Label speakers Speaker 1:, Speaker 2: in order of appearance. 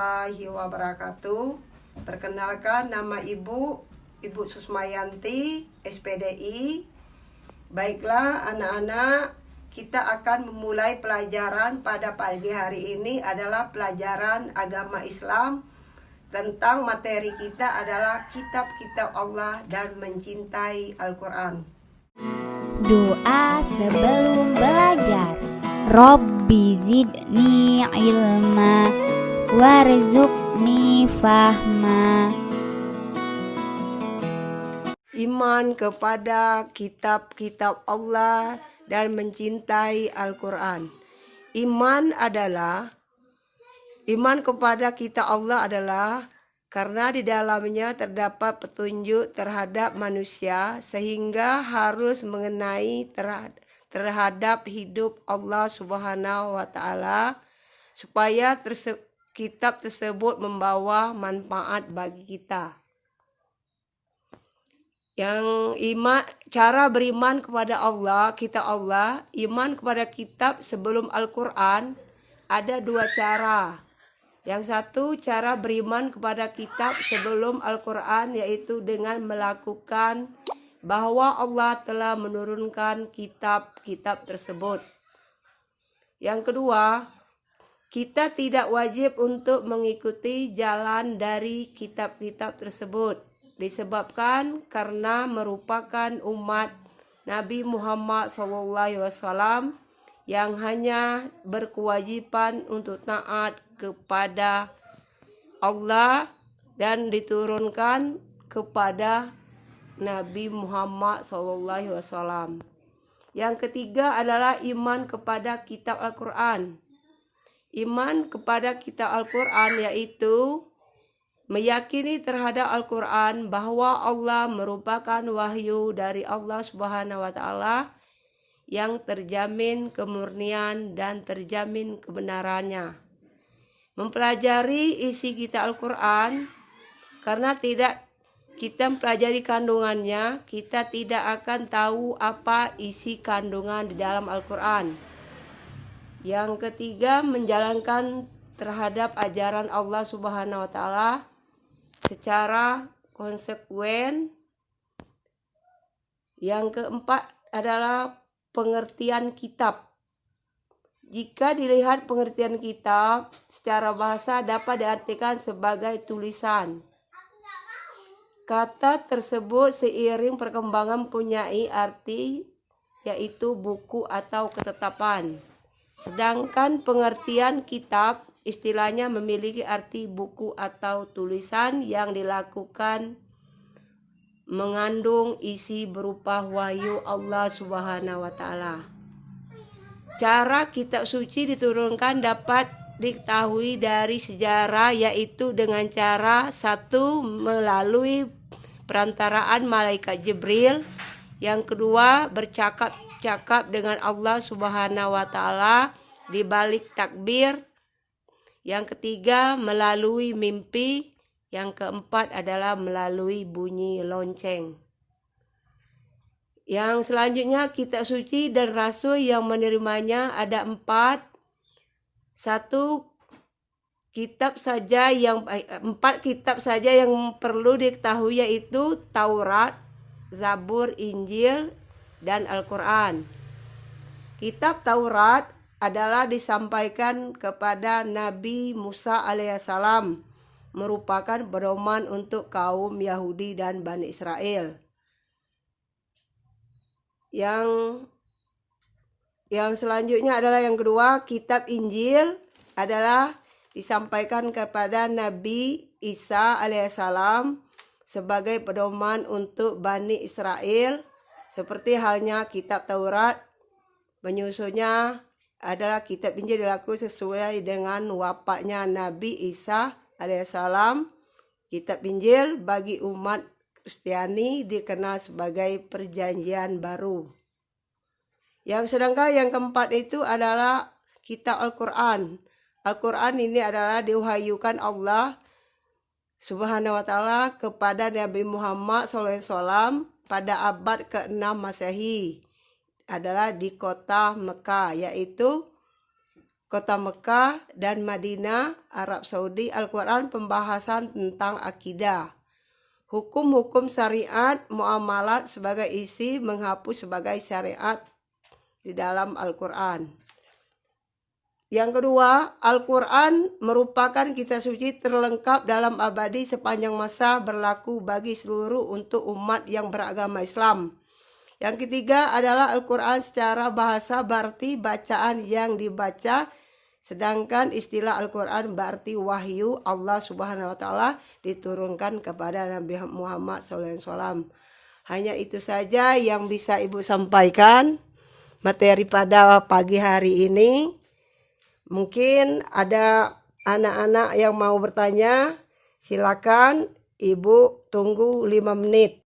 Speaker 1: warahmatullahi wabarakatuh. Perkenalkan, nama Ibu Susmayanti, SPDI. Baiklah anak-anak, kita akan memulai pelajaran pada pagi hari ini adalah pelajaran agama Islam. Tentang materi kita adalah kitab-kitab Allah dan mencintai Al-Quran.
Speaker 2: Doa sebelum belajar. Rabbi zidni ilma warzuqni fahma.
Speaker 1: Iman kepada kitab-kitab Allah dan mencintai Al-Quran. Iman kepada kitab Allah adalah karena di dalamnya terdapat petunjuk terhadap manusia sehingga harus mengenai terhadap hidup Allah Subhanahu wa Ta'ala supaya kitab tersebut membawa manfaat bagi kita. Yang cara beriman kepada Allah, kitab Allah, iman kepada kitab sebelum Al-Quran ada dua cara. Yang satu, cara beriman kepada kitab sebelum Al-Quran yaitu dengan melakukan bahwa Allah telah menurunkan kitab-kitab tersebut. Yang kedua, kita tidak wajib untuk mengikuti jalan dari kitab-kitab tersebut. Disebabkan karena merupakan umat Nabi Muhammad SAW yang hanya berkewajiban untuk taat kepada Allah dan diturunkan kepada Nabi Muhammad SAW. Yang ketiga adalah iman kepada kitab Al-Quran. Iman kepada kitab Al-Quran yaitu meyakini terhadap Al-Quran bahwa Allah merupakan wahyu dari Allah Subhanahu wa Ta'ala yang terjamin kemurnian dan terjamin kebenarannya. Mempelajari isi kitab Al-Quran, karena tidak kita mempelajari kandungannya, kita tidak akan tahu apa isi kandungan di dalam Al-Quran. Yang ketiga, menjalankan terhadap ajaran Allah Subhanahu wa Ta'ala secara konsekuen. Yang keempat adalah pengertian kitab. Jika dilihat pengertian kitab secara bahasa dapat diartikan sebagai tulisan. Kata tersebut seiring perkembangan mempunyai arti yaitu buku atau ketetapan. Sedangkan pengertian kitab istilahnya memiliki arti buku atau tulisan yang dilakukan mengandung isi berupa wahyu Allah Subhanahu wa Ta'ala. Cara kitab suci diturunkan dapat diketahui dari sejarah yaitu dengan cara satu, melalui perantaraan malaikat Jibril. Yang kedua, bercakap-cakap dengan Allah Subhanahu wa Ta'ala di balik takbir. Yang ketiga, melalui mimpi. Yang keempat adalah melalui bunyi lonceng. Yang selanjutnya, kitab suci dan rasul yang menerimanya ada 4. 1. 4 kitab saja yang perlu diketahui yaitu Taurat, Zabur, Injil, dan Al-Quran. Kitab Taurat adalah disampaikan kepada Nabi Musa alaihissalam, merupakan pedoman untuk kaum Yahudi dan Bani Israel. Yang selanjutnya adalah yang kedua, kitab Injil adalah disampaikan kepada Nabi Isa alaihissalam sebagai pedoman untuk Bani Israel, seperti halnya kitab Taurat. Menyusunnya adalah kitab Injil dilakukan sesuai dengan wafatnya Nabi Isa alaihissalam. Kitab Injil bagi umat Kristiani dikenal sebagai perjanjian baru. Sedangkan yang keempat itu adalah kitab Al-Quran. Al-Quran ini adalah diwahyukan Allah Subhanahu wa Ta'ala kepada Nabi Muhammad SAW pada abad ke-6 Masehi. Adalah di kota Mekah, yaitu kota Mekah dan Madinah, Arab Saudi. Al-Quran pembahasan tentang akidah. Hukum-hukum syariat, muamalat sebagai isi menghapus sebagai syariat di dalam Al-Quran. Yang kedua, Al-Quran merupakan kitab suci terlengkap dalam abadi sepanjang masa, berlaku bagi seluruh untuk umat yang beragama Islam. Yang ketiga adalah Al-Quran secara bahasa berarti bacaan yang dibaca, sedangkan istilah Al-Quran berarti wahyu Allah Subhanahu wa Ta'ala diturunkan kepada Nabi Muhammad SAW. Hanya itu saja yang bisa Ibu sampaikan materi pada pagi hari ini. Mungkin ada anak-anak yang mau bertanya, silakan Ibu tunggu 5 menit.